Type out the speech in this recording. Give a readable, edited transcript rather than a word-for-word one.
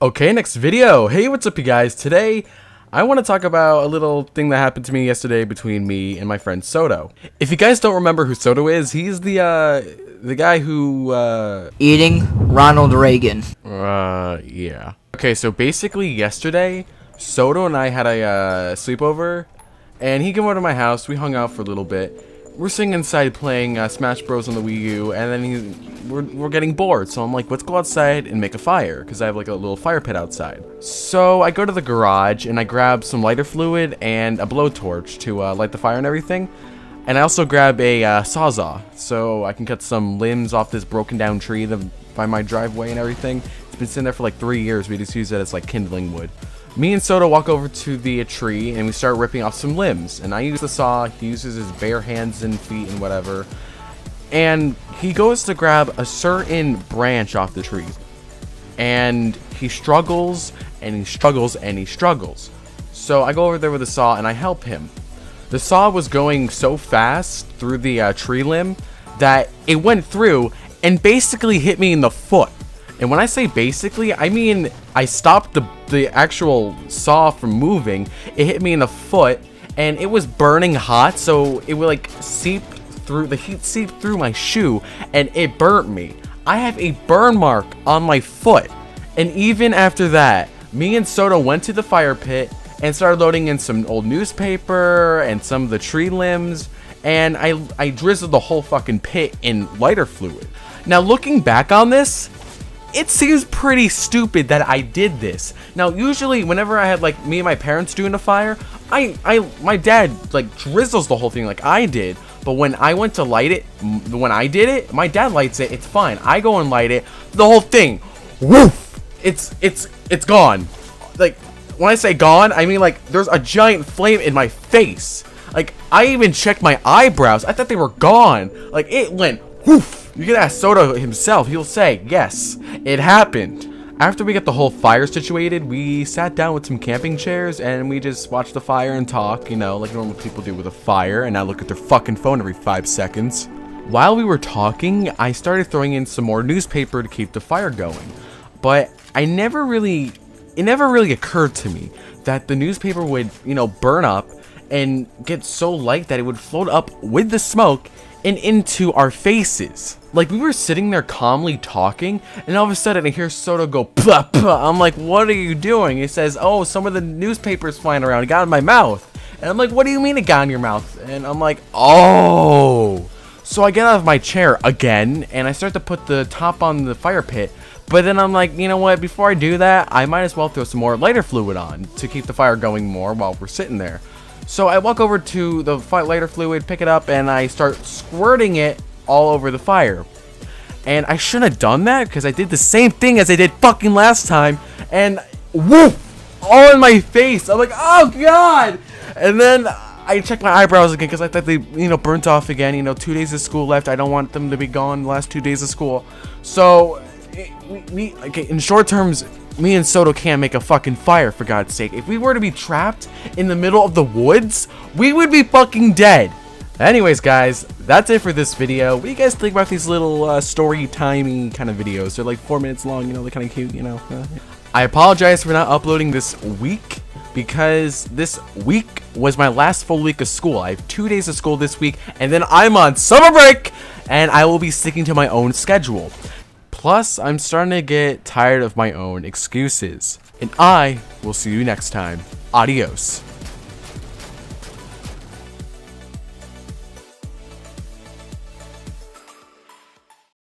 Okay, next video. Hey, what's up, you guys? Today, I want to talk about a little thing that happened to me yesterday between me and my friend Soto. If you guys don't remember who Soto is, he's the guy who, eating Ronald Reagan. Yeah. Okay, so basically yesterday, Soto and I had a sleepover, and he came over to my house. We hung out for a little bit. We're sitting inside playing Smash Bros on the Wii U, and then we're getting bored. So I'm like, let's go outside and make a fire, because I have like a little fire pit outside. So I go to the garage and I grab some lighter fluid and a blowtorch to light the fire and everything. And I also grab a sawzall, so I can cut some limbs off this broken down tree by my driveway and everything. It's been sitting there for like 3 years. We just use it as like kindling wood. Me and Soto walk over to the tree and we start ripping off some limbs. And I use the saw, he uses his bare hands and feet and whatever. And he goes to grab a certain branch off the tree. And he struggles and he struggles and he struggles. So I go over there with the saw and I help him. The saw was going so fast through the tree limb that it went through and basically hit me in the foot. And when I say basically, I mean I stopped the actual saw from moving. It hit me in the foot, and it was burning hot, so it would like seep through, the heat seeped through my shoe, and it burnt me. I have a burn mark on my foot. And even after that, me and Soto went to the fire pit and started loading in some old newspaper and some of the tree limbs, and I drizzled the whole fucking pit in lighter fluid. Now looking back on this, it seems pretty stupid that I did this. Now, usually, whenever I had like me and my parents doing a fire, my dad like drizzles the whole thing like I did. But when I went to light it, when I did it, my dad lights it. It's fine. I go and light it. The whole thing, woof! It's gone. Like when I say gone, I mean like there's a giant flame in my face. Like I even checked my eyebrows. I thought they were gone. Like it went woof. You can ask Soto himself, he'll say, yes, it happened. After we got the whole fire situated, we sat down with some camping chairs and we just watched the fire and talk, you know, like normal people do with a fire, and not look at their fucking phone every 5 seconds. While we were talking, I started throwing in some more newspaper to keep the fire going. But it never really occurred to me that the newspaper would, you know, burn up and get so light that it would float up with the smoke and into our faces. Like we were sitting there calmly talking, and all of a sudden I hear Soto go plah, plah. I'm like, what are you doing? He says, oh, some of the newspapers flying around, it got in my mouth. And I'm like, what do you mean it got in your mouth? And I'm like, oh. So I get out of my chair again and I start to put the top on the fire pit. But then I'm like, you know what, before I do that, I might as well throw some more lighter fluid on to keep the fire going more while we're sitting there. So I walk over to the lighter fluid, pick it up, and I start squirting it all over the fire. And I shouldn't have done that, because I did the same thing as I did fucking last time. And woof! All in my face. I'm like, oh god! And then I checked my eyebrows again, because I thought they, you know, burnt off again. You know, 2 days of school left. I don't want them to be gone the last 2 days of school. So, okay, in short terms, me and Soto can't make a fucking fire, for God's sake. If we were to be trapped in the middle of the woods, we would be fucking dead. Anyways, guys, that's it for this video. What do you guys think about these little story-timey kind of videos? They're like 4 minutes long, you know, they're kind of cute, you know. I apologize for not uploading this week, because this week was my last full week of school. I have 2 days of school this week, and then I'm on summer break, and I will be sticking to my own schedule. Plus, I'm starting to get tired of my own excuses. And I will see you next time. Adios.